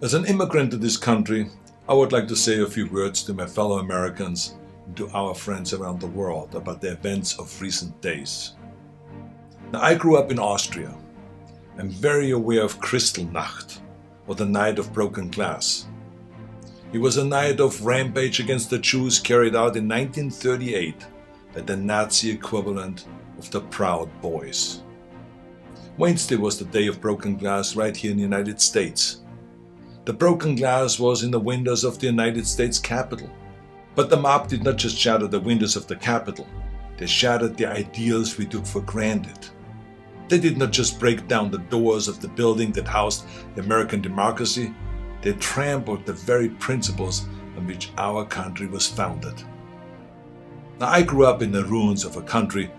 As an immigrant to this country, I would like to say a few words to my fellow Americans and to our friends around the world about the events of recent days. Now, I grew up in Austria. I'm very aware of Kristallnacht, or the Night of Broken Glass. It was a night of rampage against the Jews carried out in 1938 by the Nazi equivalent of the Proud Boys. Wednesday was the day of broken glass right here in the United States. The broken glass was in the windows of the United States Capitol. But the mob did not just shatter the windows of the Capitol, they shattered the ideals we took for granted. They did not just break down the doors of the building that housed American democracy, they trampled the very principles on which our country was founded. Now, I grew up in the ruins of a country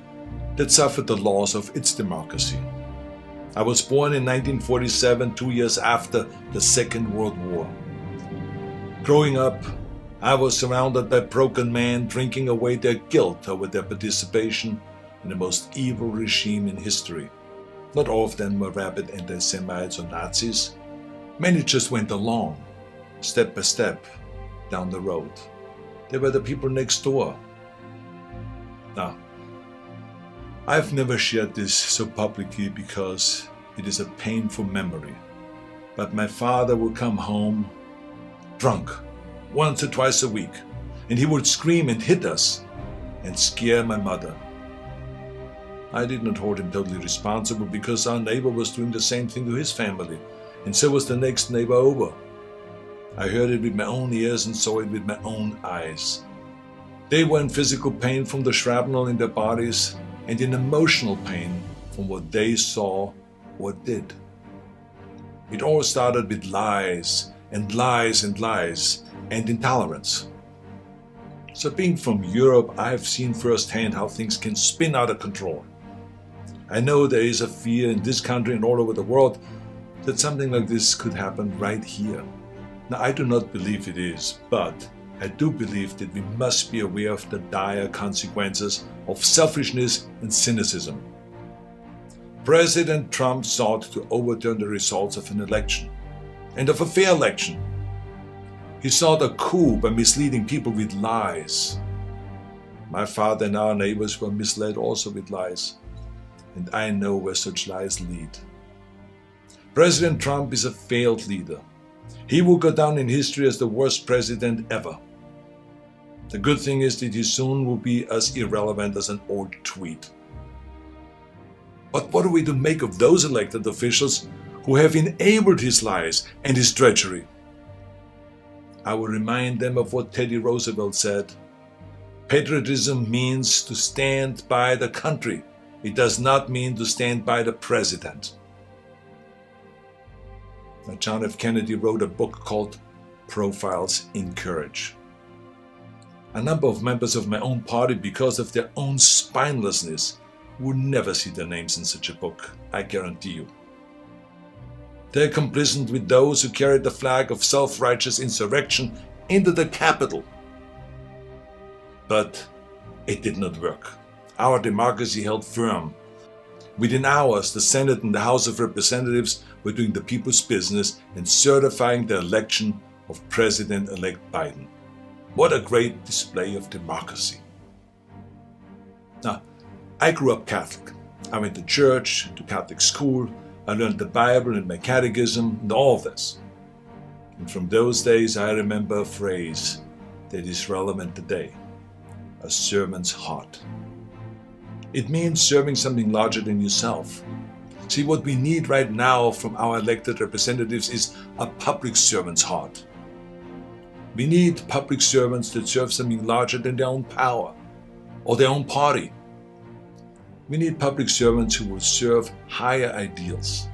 that suffered the loss of its democracy. I was born in 1947, 2 years after the Second World War. Growing up, I was surrounded by broken men drinking away their guilt over their participation in the most evil regime in history. Not all of them were rabid anti-Semites or Nazis. Many just went along, step by step, down the road. They were the people next door. Now, I've never shared this so publicly because it is a painful memory. But my father would come home drunk once or twice a week, and he would scream and hit us and scare my mother. I did not hold him totally responsible because our neighbor was doing the same thing to his family, and so was the next neighbor over. I heard it with my own ears and saw it with my own eyes. They were in physical pain from the shrapnel in their bodies and in emotional pain from what they saw or did. It all started with lies and lies and lies and intolerance. So being from Europe, I have seen firsthand how things can spin out of control. I know there is a fear in this country and all over the world that something like this could happen right here. Now, I do not believe it is, but I do believe that we must be aware of the dire consequences of selfishness and cynicism. President Trump sought to overturn the results of an election, and of a fair election. He sought a coup by misleading people with lies. My father and our neighbors were misled also with lies, and I know where such lies lead. President Trump is a failed leader. He will go down in history as the worst president ever. The good thing is that he soon will be as irrelevant as an old tweet. But what are we to make of those elected officials who have enabled his lies and his treachery? I will remind them of what Teddy Roosevelt said. Patriotism means to stand by the country. It does not mean to stand by the president. Now, John F. Kennedy wrote a book called Profiles in Courage. A number of members of my own party, because of their own spinelessness, would never see their names in such a book, I guarantee you. They are complicit with those who carried the flag of self-righteous insurrection into the Capitol. But it did not work. Our democracy held firm. Within hours, the Senate and the House of Representatives were doing the people's business and certifying the election of President-elect Biden. What a great display of democracy. Now, I grew up Catholic. I went to church, to Catholic school. I learned the Bible and my catechism and all of this. And from those days, I remember a phrase that is relevant today: a servant's heart. It means serving something larger than yourself. See, what we need right now from our elected representatives is a public servant's heart. We need public servants that serve something larger than their own power or their own party. We need public servants who will serve higher ideals,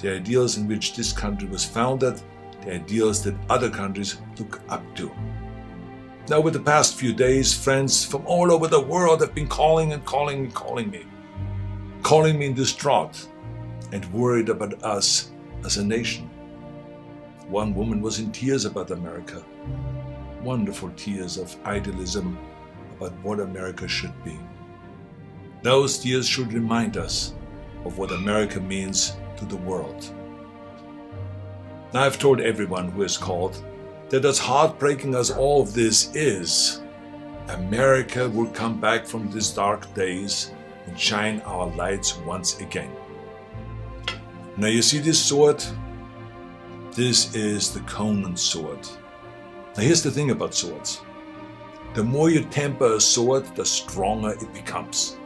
the ideals in which this country was founded, the ideals that other countries look up to. Now, over the past few days, friends from all over the world have been calling me distraught and worried about us as a nation. One woman was in tears about America, wonderful tears of idealism about what America should be. Those tears should remind us of what America means to the world. Now I've told everyone who is called that as heartbreaking as all of this is, America will come back from these dark days and shine our lights once again. Now you see this sword? This is the Conan sword. Now here's the thing about swords. The more you temper a sword, the stronger it becomes.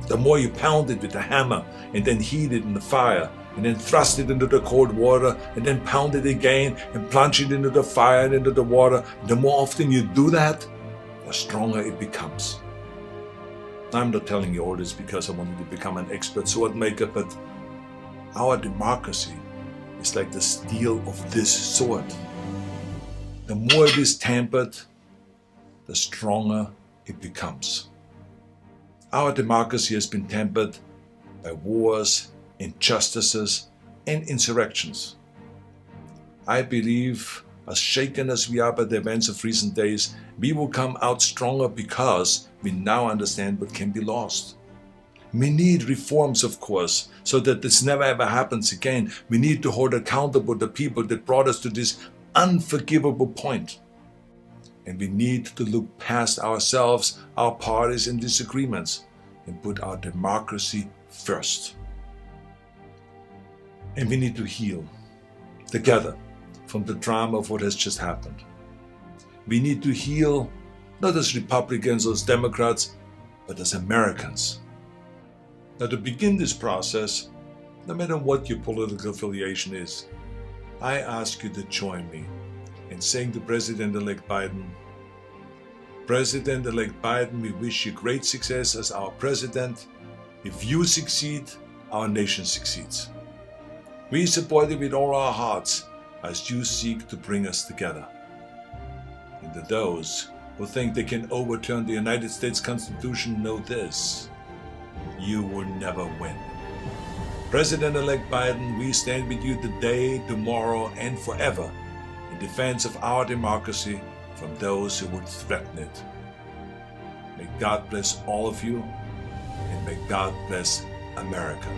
The more you pound it with a hammer and then heat it in the fire and then thrust it into the cold water and then pound it again and plunge it into the fire and into the water, the more often you do that, the stronger it becomes. I'm not telling you all this because I wanted to become an expert sword maker, but our democracy is like the steel of this sword. The more it is tempered, the stronger it becomes. Our democracy has been tempered by wars, injustices, and insurrections. I believe, as shaken as we are by the events of recent days, we will come out stronger because we now understand what can be lost. We need reforms, of course, so that this never ever happens again. We need to hold accountable the people that brought us to this unforgivable point. And we need to look past ourselves, our parties and disagreements, and put our democracy first. And we need to heal together from the drama of what has just happened. We need to heal not as Republicans or as Democrats, but as Americans. Now, to begin this process, no matter what your political affiliation is, I ask you to join me in saying to President-elect Biden, President-elect Biden, we wish you great success as our president. If you succeed, our nation succeeds. We support you with all our hearts as you seek to bring us together. And to those who think they can overturn the United States Constitution, know this: you will never win. President-elect Biden, we stand with you today, tomorrow, and forever in defense of our democracy from those who would threaten it. May God bless all of you, and may God bless America.